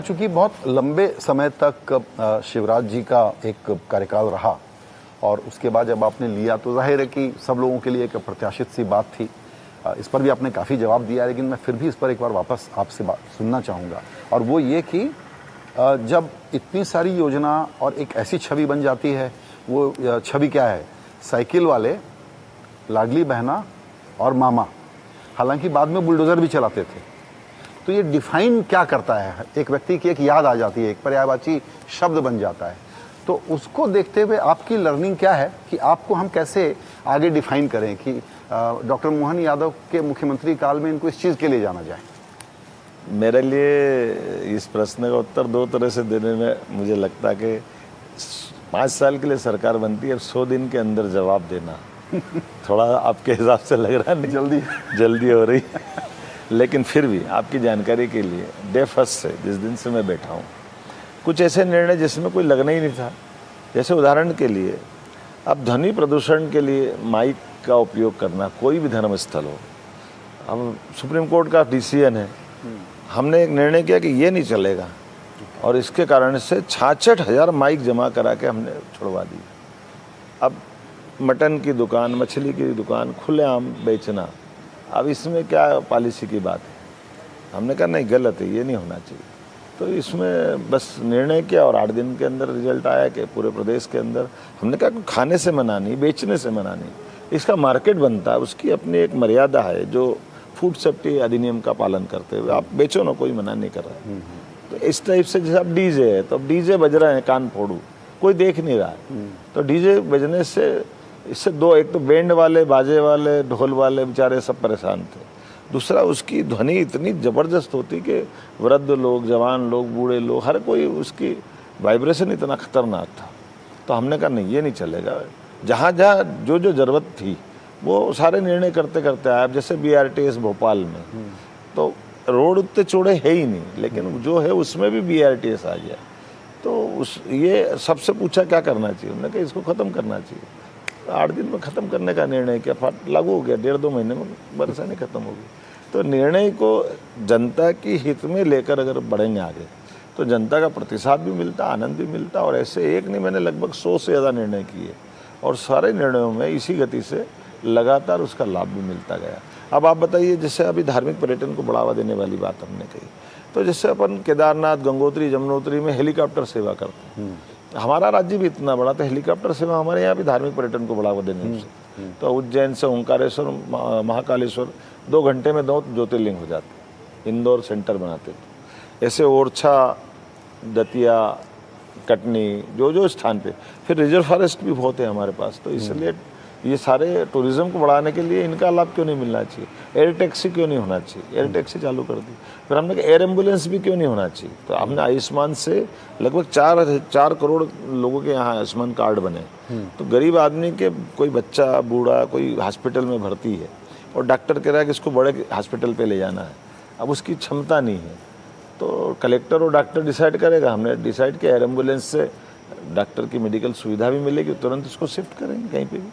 चूंकि बहुत लंबे समय तक शिवराज जी का एक कार्यकाल रहा और उसके बाद जब आपने लिया तो जाहिर है कि सब लोगों के लिए एक प्रत्याशित सी बात थी। इस पर भी आपने काफ़ी जवाब दिया, लेकिन मैं फिर भी इस पर एक बार वापस आपसे बात सुनना चाहूँगा। और वो ये कि जब इतनी सारी योजना और एक ऐसी छवि बन जाती है, वो छवि क्या है? साइकिल वाले, लाडली बहना और मामा। हालांकि बाद में बुलडोज़र भी चलाते थे। तो ये डिफाइन क्या करता है? एक व्यक्ति की एक याद आ जाती है, एक पर्यायवाची शब्द बन जाता है। तो उसको देखते हुए आपकी लर्निंग क्या है कि आपको हम कैसे आगे डिफाइन करें कि डॉक्टर मोहन यादव के मुख्यमंत्री काल में इनको इस चीज़ के लिए जाना जाए? मेरे लिए इस प्रश्न का उत्तर दो तरह से देने में मुझे लगता है कि 5 साल के लिए सरकार बनती है, 100 दिन के अंदर जवाब देना थोड़ा आपके हिसाब से लग रहा नहीं जल्दी हो रही लेकिन फिर भी आपकी जानकारी के लिए डे फर्स्ट से जिस दिन से मैं बैठा हूँ, कुछ ऐसे निर्णय जिसमें कोई लगना ही नहीं था। जैसे उदाहरण के लिए अब ध्वनि प्रदूषण के लिए माइक का उपयोग करना, कोई भी धर्म स्थल हो, अब सुप्रीम कोर्ट का डिसीजन है, हमने एक निर्णय किया कि ये नहीं चलेगा और इसके कारण से 66,000 माइक जमा करा के हमने छुड़वा दी। अब मटन की दुकान, मछली की दुकान खुलेआम बेचना, अब इसमें क्या पॉलिसी की बात है? हमने कहा नहीं, गलत है, ये नहीं होना चाहिए। तो इसमें बस निर्णय किया और 8 दिन के अंदर रिजल्ट आया कि पूरे प्रदेश के अंदर हमने कहा कि खाने से मना नहीं, बेचने से मना नहीं, इसका मार्केट बनता है, उसकी अपनी एक मर्यादा है जो फूड सेफ्टी अधिनियम का पालन करते हुए आप बेचो ना, कोई मना नहीं कर रहा है। तो इस टाइप से जैसे अब डीजे है, तो अब डीजे बज रहे हैं कान फोड़ू, कोई देख नहीं रहा है, तो डीजे बजने से इससे दो, एक तो बैंड वाले, बाजे वाले, ढोल वाले बेचारे सब परेशान थे, दूसरा उसकी ध्वनि इतनी ज़बरदस्त होती कि वृद्ध लोग, जवान लोग, बूढ़े लोग, हर कोई, उसकी वाइब्रेशन इतना खतरनाक था। तो हमने कहा नहीं, ये नहीं चलेगा। जहाँ जहाँ जो जो ज़रूरत थी वो सारे निर्णय करते करते आए। अब जैसे BRTS भोपाल में, तो रोड उतने चौड़े है ही नहीं, लेकिन जो है उसमें भी BRTS आ गया। तो ये सबसे पूछा क्या करना चाहिए, हमने कहा इसको ख़त्म करना चाहिए। 8 दिन में ख़त्म करने का निर्णय किया, लागू हो गया, 1.5-2 महीने में परेशानी ख़त्म होगी। तो निर्णय को जनता की हित में लेकर अगर बढ़ेंगे आगे तो जनता का प्रतिसाद भी मिलता, आनंद भी मिलता। और ऐसे एक नहीं, मैंने लगभग 100 से ज़्यादा निर्णय किए और सारे निर्णयों में इसी गति से लगातार उसका लाभ भी मिलता गया। अब आप बताइए, जैसे अभी धार्मिक पर्यटन को बढ़ावा देने वाली बात हमने कही, तो जैसे अपन केदारनाथ, गंगोत्री, जमुनोत्री में हेलीकॉप्टर सेवा करते हैं। हमारा राज्य भी इतना बड़ा, तो हेलीकॉप्टर सेवा हमारे यहाँ भी धार्मिक पर्यटन को बढ़ावा देने से, तो उज्जैन से ओंकारेश्वर, महाकालेश्वर 2 घंटे में 2 ज्योतिर्लिंग हो जाते, इंदौर सेंटर बनाते। तो ऐसे ओरछा, दतिया, कटनी, जो जो स्थान पे, फिर रिजर्व फॉरेस्ट भी बहुत है हमारे पास। तो इसलिए ये सारे टूरिज्म को बढ़ाने के लिए इनका लाभ क्यों नहीं मिलना चाहिए? एयर टैक्सी क्यों नहीं होना चाहिए? एयर टैक्सी चालू कर दी। फिर हमने कहा एयर एम्बुलेंस भी क्यों नहीं होना चाहिए? तो हमने आयुष्मान से लगभग 4 करोड़ लोगों के यहाँ आयुष्मान कार्ड बने। तो गरीब आदमी के, कोई बच्चा, बूढ़ा, कोई हॉस्पिटल में भर्ती है और डॉक्टर कह रहा है कि इसको बड़े हॉस्पिटल पर ले जाना है, अब उसकी क्षमता नहीं है, तो कलेक्टर और डॉक्टर डिसाइड करेगा। हमने डिसाइड किया एयर एम्बुलेंस से डॉक्टर की मेडिकल सुविधा भी मिलेगी, तुरंत उसको शिफ्ट करेंगे कहीं पे भी।